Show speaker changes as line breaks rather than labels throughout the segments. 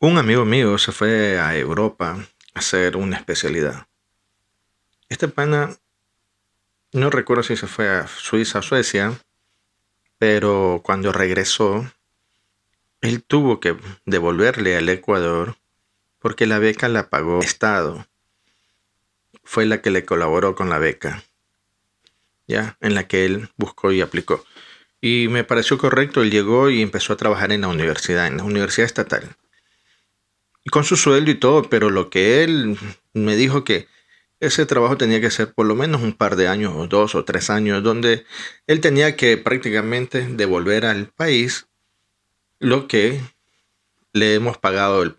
Un amigo mío se fue a Europa a hacer una especialidad. Este pana, no recuerdo si se fue a Suiza o Suecia, pero cuando regresó, él tuvo que devolverle al Ecuador porque la beca la pagó el Estado. Fue la que le colaboró con la beca, ya, en la que él buscó y aplicó. Y me pareció correcto, él llegó y empezó a trabajar en la universidad estatal. Y con su sueldo y todo, pero lo que él me dijo que ese trabajo tenía que ser por lo menos un par de años, o 2 o 3 años, donde él tenía que prácticamente devolver al país lo que le hemos pagado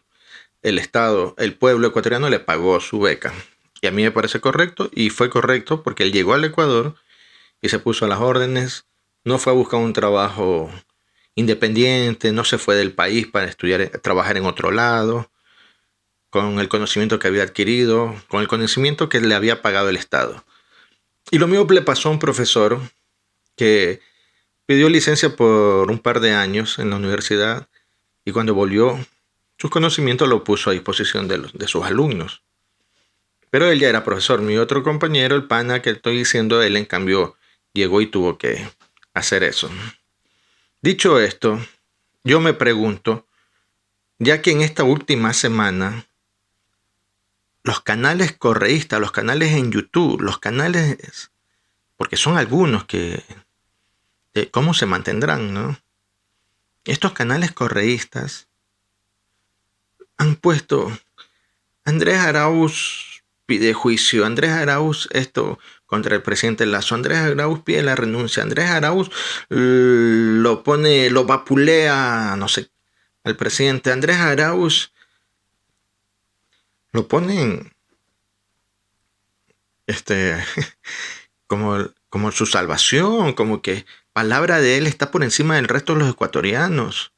el Estado, el pueblo ecuatoriano le pagó su beca. Y a mí me parece correcto, y fue correcto porque él llegó al Ecuador y se puso a las órdenes, no fue a buscar un trabajo independiente, no se fue del país para estudiar, trabajar en otro lado, con el conocimiento que había adquirido, con el conocimiento que le había pagado el Estado. Y lo mismo le pasó a un profesor que pidió licencia por un par de años en la universidad y cuando volvió, sus conocimientos lo puso a disposición de sus alumnos. Pero él ya era profesor. Mi otro compañero, el pana que estoy diciendo, él en cambio llegó y tuvo que hacer eso. Dicho esto, yo me pregunto, ya que en esta última semana los canales correístas, los canales en YouTube, los canales, porque son algunos que, ¿cómo se mantendrán, no? Estos canales correístas han puesto Andrés Arauz pide juicio, Andrés Arauz esto contra el presidente Lazo, Andrés Arauz pide la renuncia, Andrés Arauz lo pone, lo vapulea, no sé, al presidente, Andrés Arauz lo ponen este como su salvación, como que palabra de él está por encima del resto de los ecuatorianos.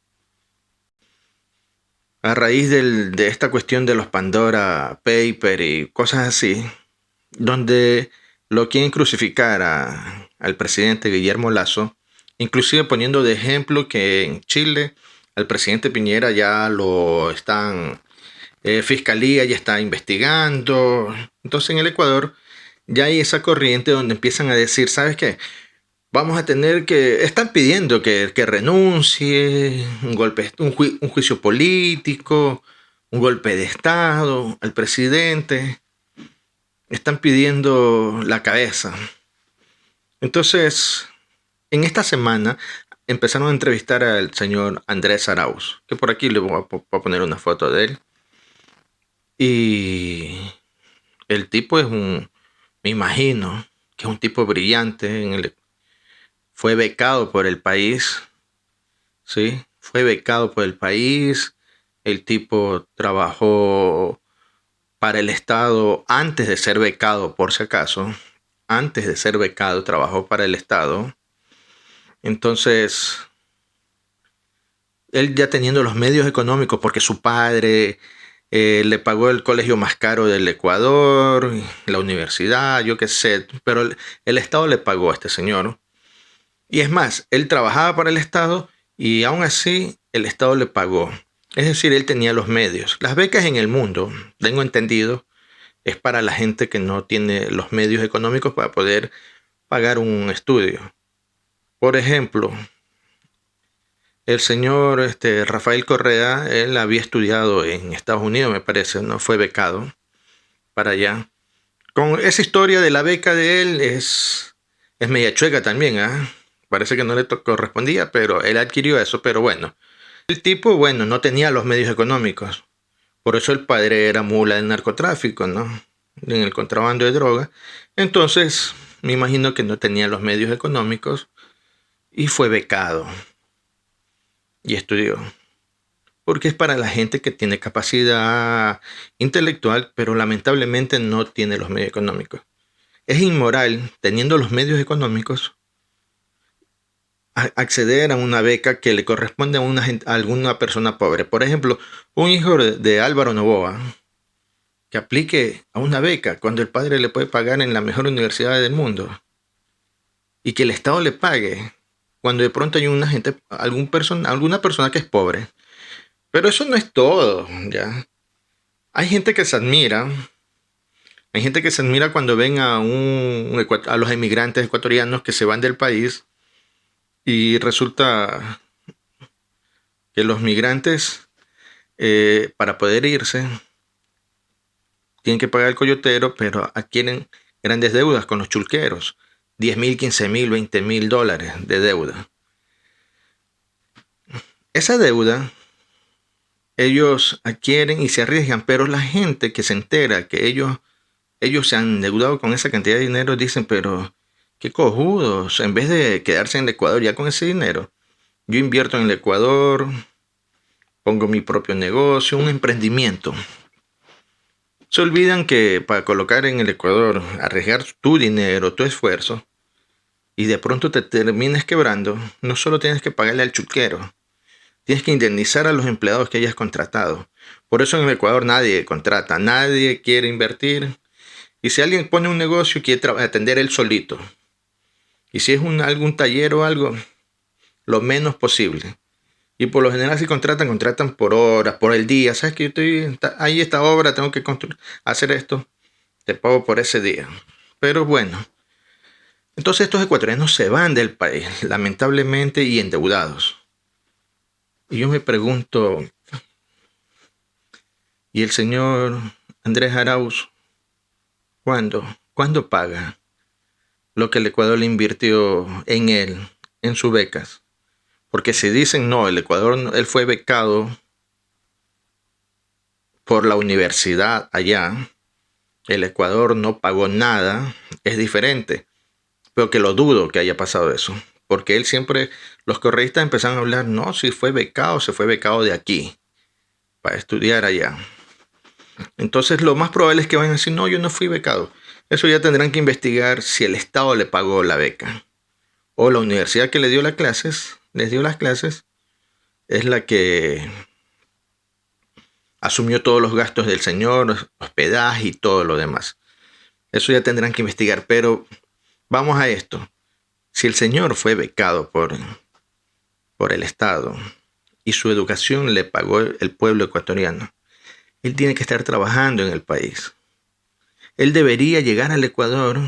A raíz de esta cuestión de los Pandora Paper y cosas así, donde lo quieren crucificar al presidente Guillermo Lazo, inclusive poniendo de ejemplo que en Chile al presidente Piñera ya lo están, fiscalía ya está investigando. Entonces en el Ecuador ya hay esa corriente donde empiezan a decir, ¿sabes qué? Vamos a tener que, están pidiendo que renuncie, un juicio político, un golpe de Estado al presidente. Están pidiendo la cabeza. Entonces, en esta semana empezaron a entrevistar al señor Andrés Arauz, que por aquí le voy a poner una foto de él. Y el tipo me imagino que es un tipo brillante, fue becado por el país, ¿sí? Fue becado por el país, el tipo trabajó para el Estado antes de ser becado, por si acaso. Antes de ser becado, trabajó para el Estado. Entonces, él ya teniendo los medios económicos, porque su padre le pagó el colegio más caro del Ecuador, la universidad, yo qué sé, pero el Estado le pagó a este señor. Y es más, él trabajaba para el Estado y aún así el Estado le pagó. Es decir, él tenía los medios. Las becas en el mundo, tengo entendido, es para la gente que no tiene los medios económicos para poder pagar un estudio. Por ejemplo, el señor Rafael Correa, él había estudiado en Estados Unidos, me parece, no fue becado para allá. Con esa historia de la beca de él es media chueca también, ¿ah? Parece que no le correspondía, pero él adquirió eso. Pero bueno, el tipo, bueno, no tenía los medios económicos. Por eso el padre era mula del narcotráfico, ¿no? En el contrabando de droga. Entonces, me imagino que no tenía los medios económicos y fue becado y estudió. Porque es para la gente que tiene capacidad intelectual, pero lamentablemente no tiene los medios económicos. Es inmoral, teniendo los medios económicos, acceder a una beca que le corresponde a alguna persona pobre. Por ejemplo, un hijo de Álvaro Noboa que aplique a una beca cuando el padre le puede pagar en la mejor universidad del mundo y que el Estado le pague cuando de pronto hay alguna persona que es pobre, Pero eso no es todo, ¿ya? Hay gente que se admira, hay gente que se admira cuando ven a los emigrantes ecuatorianos que se van del país y resulta que los migrantes, para poder irse, tienen que pagar el coyotero, pero adquieren grandes deudas con los chulqueros. 10.000, 15.000, 20.000 dólares de deuda. Esa deuda ellos adquieren y se arriesgan, pero la gente que se entera que ellos se han endeudado con esa cantidad de dinero dicen, pero qué cojudos, en vez de quedarse en el Ecuador ya con ese dinero, yo invierto en el Ecuador, pongo mi propio negocio, un emprendimiento. Se olvidan que para colocar en el Ecuador, arriesgar tu dinero, tu esfuerzo, y de pronto te termines quebrando, no solo tienes que pagarle al chulquero, tienes que indemnizar a los empleados que hayas contratado. Por eso en el Ecuador nadie contrata, nadie quiere invertir. Y si alguien pone un negocio, quiere atender él solito. Y si es algún taller o algo, lo menos posible. Y por lo general si contratan por horas, por el día. ¿Sabes que yo estoy ahí esta obra, tengo que hacer esto? Te pago por ese día. Pero bueno, entonces estos ecuatorianos se van del país, lamentablemente, y endeudados. Y yo me pregunto, ¿y el señor Andrés Arauz cuándo? ¿Cuándo paga lo que el Ecuador le invirtió en él, en sus becas? Porque si dicen no, el Ecuador, él fue becado por la universidad allá, el Ecuador no pagó nada, es diferente. Pero que lo dudo que haya pasado eso. Porque él siempre, los correístas empezaron a hablar, no, si fue becado, se fue becado de aquí, para estudiar allá. Entonces lo más probable es que vayan a decir, no, yo no fui becado. Eso ya tendrán que investigar si el Estado le pagó la beca. O la universidad que le dio las clases, les dio las clases, es la que asumió todos los gastos del señor, hospedaje y todo lo demás. Eso ya tendrán que investigar, pero vamos a esto. Si el señor fue becado por el Estado y su educación le pagó el pueblo ecuatoriano, él tiene que estar trabajando en el país. Él debería llegar al Ecuador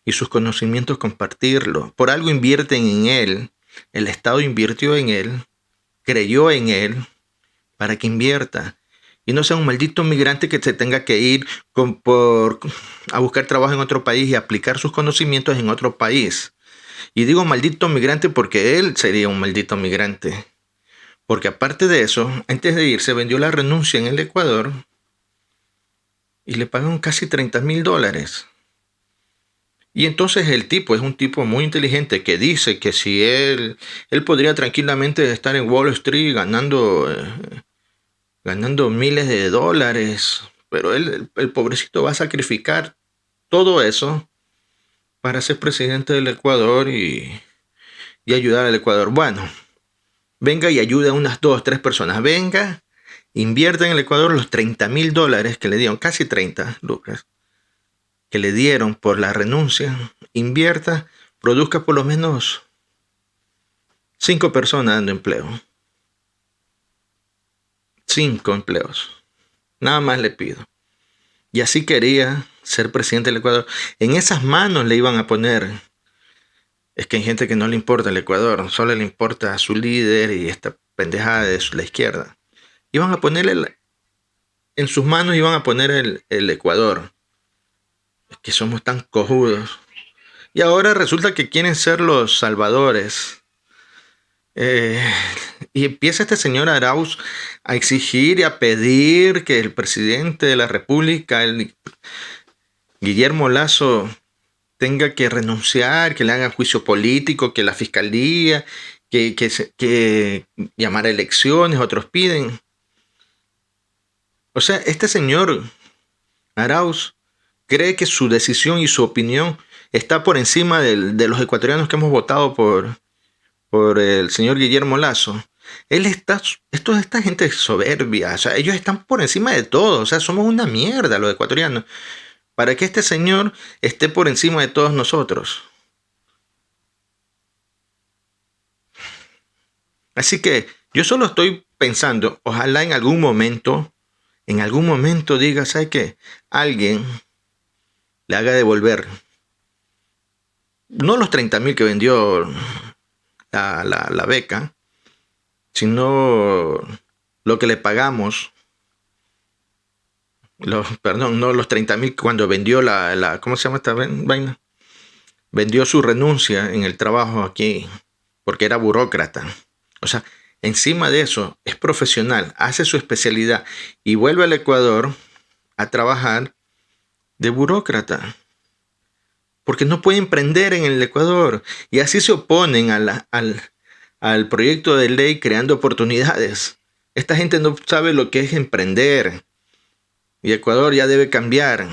y sus conocimientos compartirlos. Por algo invierten en él. El Estado invirtió en él, creyó en él para que invierta. Y no sea un maldito migrante que se tenga que ir a buscar trabajo en otro país y aplicar sus conocimientos en otro país. Y digo maldito migrante porque él sería un maldito migrante. Porque aparte de eso, antes de irse vendió la renuncia en el Ecuador y le pagaron casi 30.000 dólares. Y entonces el tipo es un tipo muy inteligente que dice que si él podría tranquilamente estar en Wall Street ganando miles de dólares, pero el pobrecito va a sacrificar todo eso para ser presidente del Ecuador y ayudar al Ecuador. Bueno, venga y ayude a unas 2, 3 personas. Venga, invierta en el Ecuador los 30.000 dólares que le dieron, casi 30 lucas, que le dieron por la renuncia. Invierta, produzca por lo menos 5 personas dando empleo. 5 empleos. Nada más le pido. Y así quería ser presidente del Ecuador. En esas manos le iban a poner. Es que hay gente que no le importa el Ecuador, solo le importa a su líder y esta pendejada de la izquierda. Iban a ponerle en sus manos, iban a poner el Ecuador. Es que somos tan cojudos. Y ahora resulta que quieren ser los salvadores. Y empieza este señor Arauz a exigir y a pedir que el presidente de la República, el Guillermo Lasso, tenga que renunciar, que le hagan juicio político, que la fiscalía, que llamar a elecciones, otros piden. O sea, este señor Arauz cree que su decisión y su opinión está por encima de los ecuatorianos que hemos votado por el señor Guillermo Lasso. Esta gente es soberbia, o sea, ellos están por encima de todo, o sea, somos una mierda los ecuatorianos, para que este señor esté por encima de todos nosotros. Así que yo solo estoy pensando, ojalá en algún momento diga, ¿sabe qué? Alguien le haga devolver, no los 30,000 que vendió la beca, sino lo que le pagamos, perdón, no los 30,000 cuando vendió ¿cómo se llama esta vaina? Vendió su renuncia en el trabajo aquí porque era burócrata. O sea, encima de eso, es profesional, hace su especialidad y vuelve al Ecuador a trabajar de burócrata. Porque no puede emprender en el Ecuador. Y así se oponen al proyecto de ley creando oportunidades. Esta gente no sabe lo que es emprender. Y Ecuador ya debe cambiar.